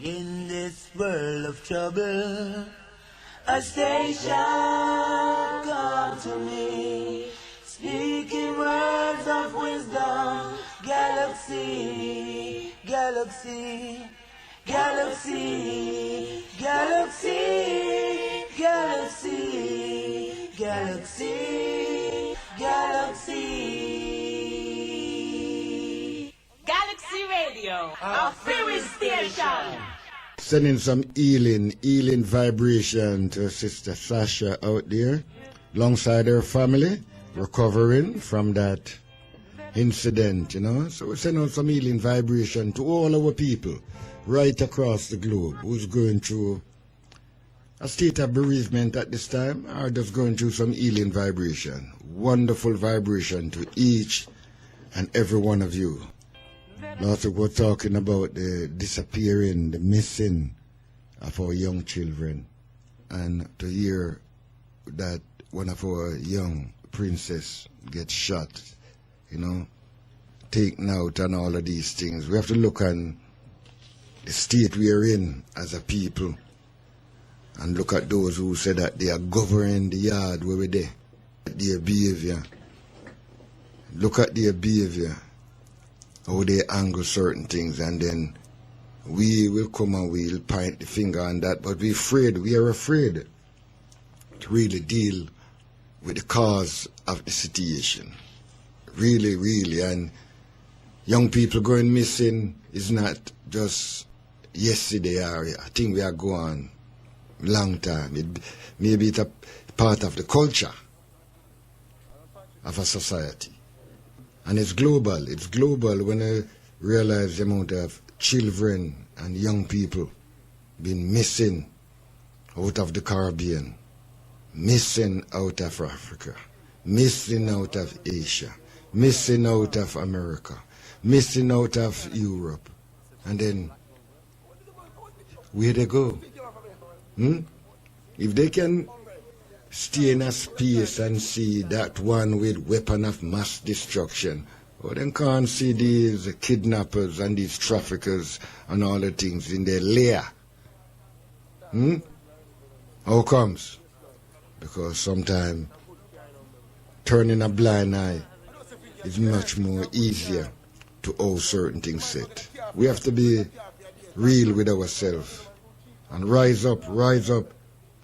In this world of trouble, a station come to me, speaking words of wisdom. Galaxy, galaxy, galaxy, galaxy, galaxy, galaxy, galaxy. Galaxy Radio, our favorite station. Sending some healing vibration to Sister Sasha out there, alongside her family, recovering from that incident, you know. So we're sending some healing vibration to all our people right across the globe who's going through a state of bereavement at this time, or just going through some healing vibration. Wonderful vibration to each and every one of you. Last week we're talking about the disappearing, the missing of our young children, and to hear that one of our young princess gets shot, you know, taken out and all of these things. We have to look on the state we are in as a people and look at those who say that they are governing the yard where we're there, their behavior. Look at their behavior, how they angle certain things, and then we will come and we'll point the finger on that, but we are afraid to really deal with the cause of the situation. Really, really. And young people going missing is not just yesterday, I think we are going long time. Maybe it's a part of the culture of a society. And it's global. It's global when I realize the amount of children and young people being missing out of the Caribbean, missing out of Africa, missing out of Asia, missing out of America, missing out of Europe. And then, where they go? If they can stay in a space and see that one with weapon of mass destruction, or they can't see these kidnappers and these traffickers and all the things in their lair. How comes? Because sometimes turning a blind eye is much more easier to how certain things sit. We have to be real with ourselves and rise up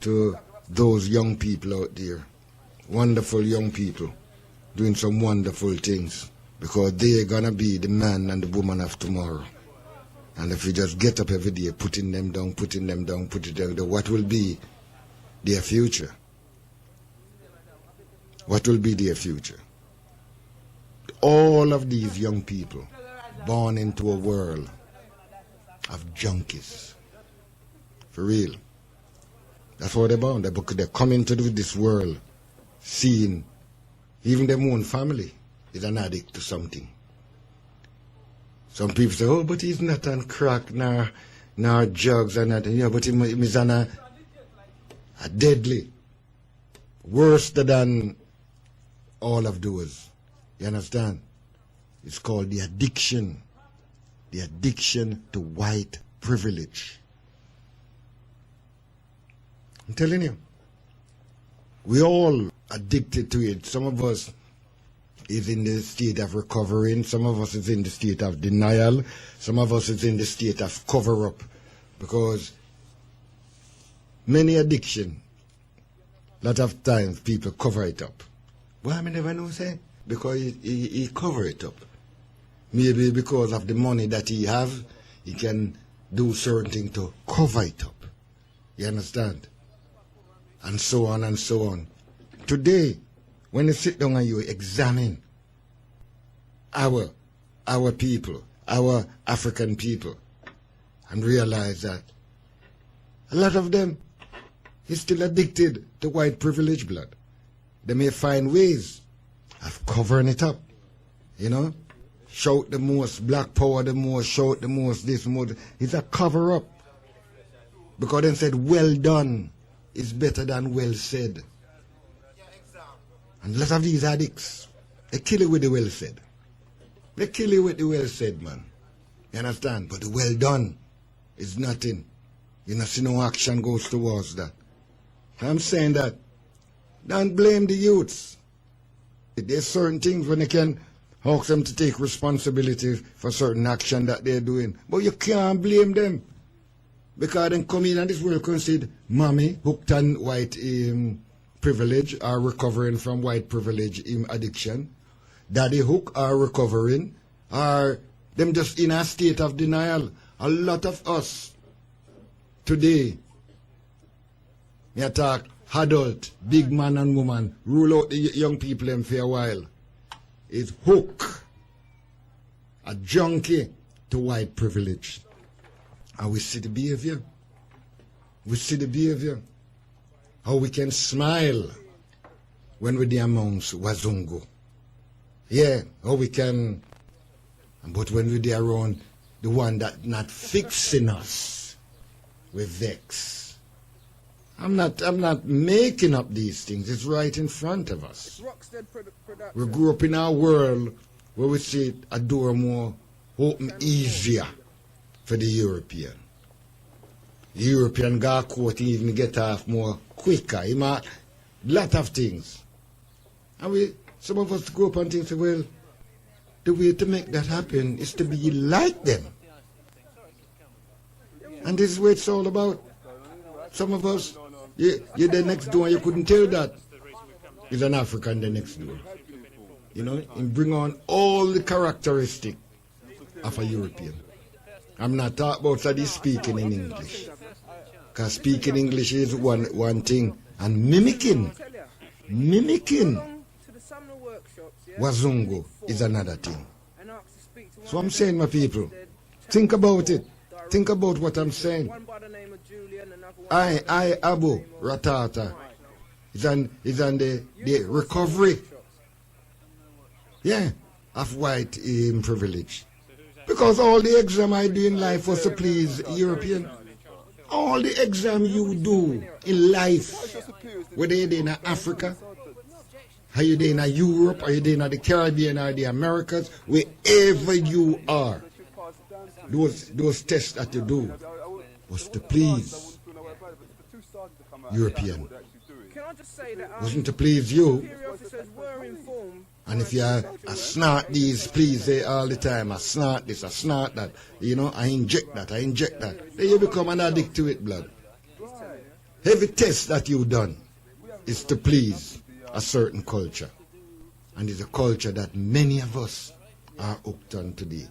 to those young people out there, wonderful young people, doing some wonderful things, because they're going to be the man and the woman of tomorrow. And if we just get up every day, putting them down, what will be their future? What will be their future? All of these young people born into a world of junkies. For real. That's what they're born. They're coming to this world, seeing even their own family is an addict to something. Some people say, oh, but he's not on crack, nor drugs, and nothing. Yeah, but he's on a deadly, worse than all of those. You understand? It's called the addiction to white privilege. I'm telling you, we all addicted to it. Some of us is in the state of recovering. Some of us is in the state of denial. Some of us is in the state of cover-up. Because many addiction, a lot of times people cover it up. Well, I never know, say, because he cover it up. Maybe because of the money that he have, he can do certain things to cover it up. You understand? And so on and so on. Today, when you sit down and you examine our people, our African people, and realize that a lot of them is still addicted to white privilege blood. They may find ways of covering it up, you know? Shout the most, black power the most, shout the most, this, more. It's a cover up. Because they said, well done is better than well said. And a lot of these addicts, they kill it with the well said. They kill it with the well said, man. You understand? But the well done It's nothing. You know, see no action goes towards that. I'm saying that. Don't blame the youths. There's certain things when you can ask them to take responsibility for certain action that they're doing. But you can't blame them. Because they come in and this world consider mommy hooked on white privilege or recovering from white privilege addiction. Daddy hook are recovering or them just in a state of denial. A lot of us today, me talk adult, big man and woman, rule out the young people them for a while. Is hook, a junkie to white privilege. And we see the behavior. We see the behavior. How we can smile when we're there amongst Wazungu. Yeah, how we can, but when we're there around the one that not fixing us, we vex. I'm not making up these things. It's right in front of us. We grew up in a world where we see a door more open easier for the European. The European got caught even get off more quicker. He might lot of things. And some of us grow up and think, well, the way to make that happen is to be like them. And this is what it's all about. Some of us, you're the next door, you couldn't tell that. He's an African the next door. You know, and bring on all the characteristics of a European. I'm not talking about study speaking in English. Because speaking English is one thing. And mimicking Wazungu is another thing. So I'm saying, my people, think about it. Think about what I'm saying. I Abu Ratata is on the recovery, yeah, of white privilege. Because all the exam I do in life was to please European. All the exam you do in life, whether you're in Africa, are you in Europe, are you in the Caribbean or the Americas, wherever you are, those tests that you do was to please European. Wasn't to please you. And if you're a snort these, please say all the time, I snort this, I snort that, you know, I inject that, then you become an addict to it, blood. Every test that you've done is to please a certain culture. And it's a culture that many of us are hooked on today.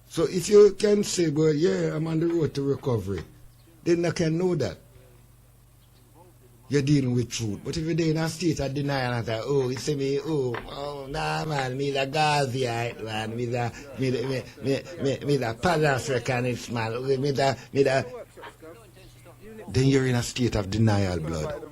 So if you can say, well, yeah, I'm on the road to recovery, then I can know that you're dealing with truth. But if you're in a state of denial and say, oh, you say me, nah, man, me the Gaziite, man, me the Pan-Africanist, man, then you're in a state of denial, blood.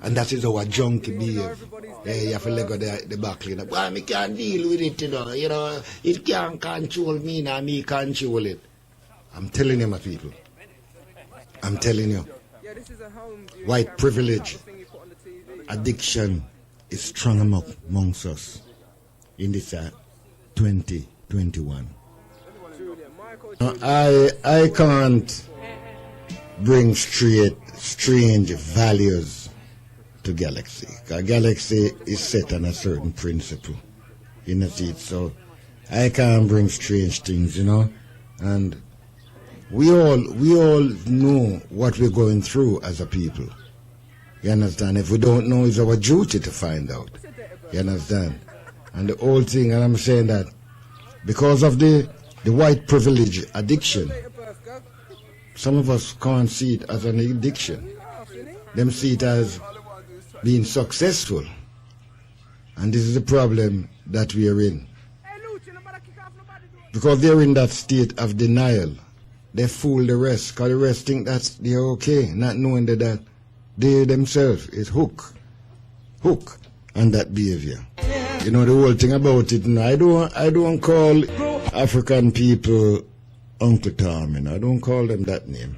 And that is how a junkie behave. You have to let go the back lane. Well, me can't deal with it, you know. It can't control me, now me control it. I'm telling you, my people. I'm telling you. White privilege, addiction is strong amongst us in this 2021. I can't bring strange values to Galaxy. Galaxy is set on a certain principle in it, so I can't bring strange things, you know. And we all know what we're going through as a people. You understand? If we don't know, it's our duty to find out. You understand? And the whole thing, and I'm saying that because of the white privilege addiction, some of us can't see it as an addiction. Them see it as being successful. And this is the problem that we are in. Because they're in that state of denial. They fool the rest, because the rest think that they're okay, not knowing that they themselves is hook on that behavior. You know the whole thing about it. I don't call African people Uncle Tom, you know. I don't call them that name.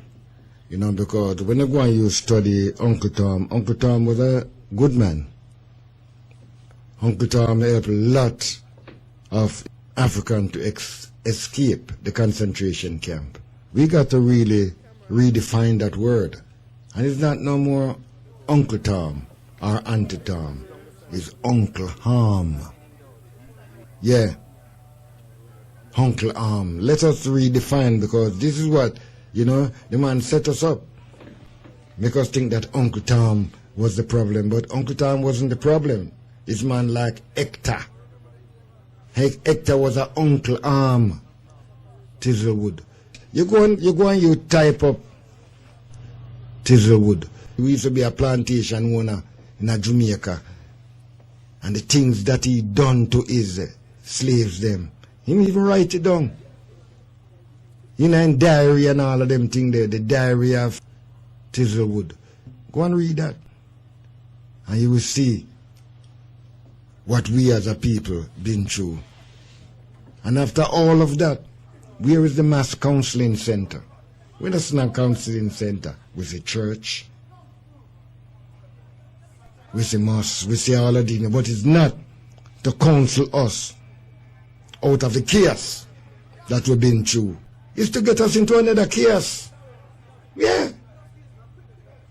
You know, because when I go and you study Uncle Tom was a good man. Uncle Tom helped a lot of Africans to escape the concentration camp. we got to really redefine that word. And it's not no more Uncle Tom or Auntie Tom. It's Uncle Ham. Yeah. Uncle Ham. Let us redefine, because this is what, you know, the man set us up. Make us think that Uncle Tom was the problem, but Uncle Tom wasn't the problem. It's man like Hector. Hector was an Uncle Ham. Tizzlewood. You go and you type up Tizzlewood. We used to be a plantation owner in Jamaica. And the things that he done to his slaves them. He even write it down. You know, in diary and all of them things there. The diary of Tizzlewood. Go and read that. And you will see what we as a people been through. And after all of that, where is the mass counseling center? Where is not counseling center? We say church. We say mosque. We say all of these. But it's not to counsel us out of the chaos that we've been through. It's to get us into another chaos. Yeah.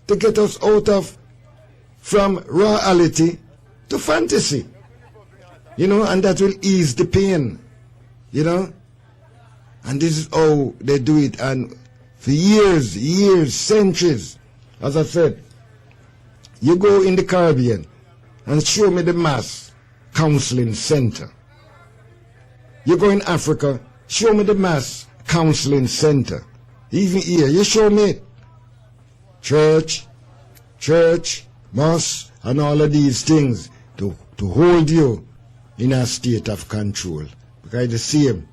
To get us out of, from reality to fantasy. You know, and that will ease the pain. You know? And this is how they do it. And for years, centuries, as I said, you go in the Caribbean and show me the mass counseling center. You go in Africa, show me the mass counseling center. Even here, you show me church, mosque, and all of these things to hold you in a state of control. Because the same.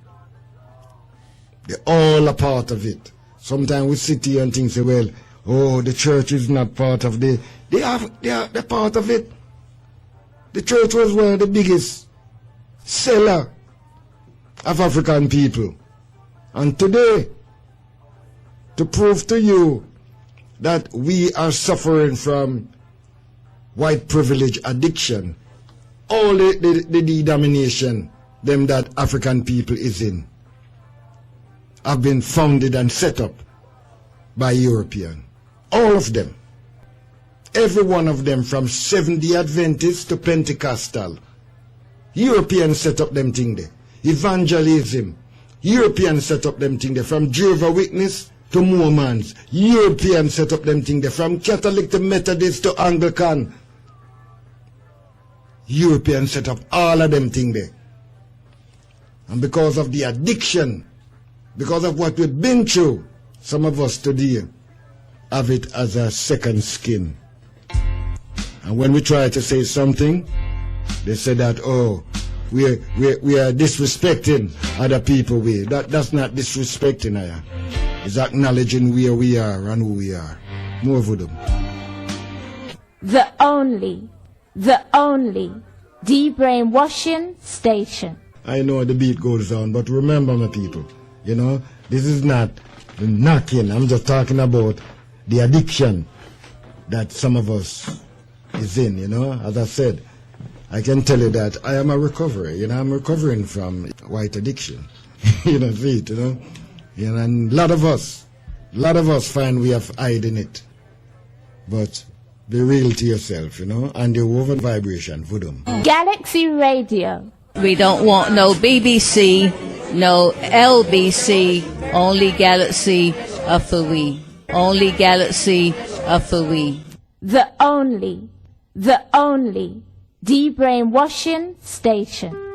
They're all a part of it. Sometimes we sit here and think, say, well, oh, the church is not part of the... They're part of it. The church was one of the biggest seller of African people. And today, to prove to you that we are suffering from white privilege addiction, all the domination them that African people is in have been founded and set up by European. All of them. Every one of them, from Seventh-day Adventists to Pentecostal. Europeans set up them thing there. Evangelism. Europeans set up them thing there. From Jehovah's Witness to Mormons. Europeans set up them thing there. From Catholic to Methodist to Anglican. Europeans set up all of them thing there. And because of the addiction, because of what we've been through, some of us today have it as a second skin. And when we try to say something, they say that, oh, we are disrespecting other people. That's not disrespecting. It's acknowledging where we are and who we are. More for them. The only de-brainwashing station. I know the beat goes on, but remember, my people, you know, this is not knocking. I'm just talking about the addiction that some of us is in, you know. As I said, I can tell you that I am a recovery. You know, I'm recovering from white addiction. You know, see it, you know. And a lot of us find we have hiding it. But be real to yourself, you know, and the woven vibration for them. Galaxy Radio. We don't want no BBC, no LBC, only Galaxy for we. Only Galaxy for we. The only de-brainwashing station.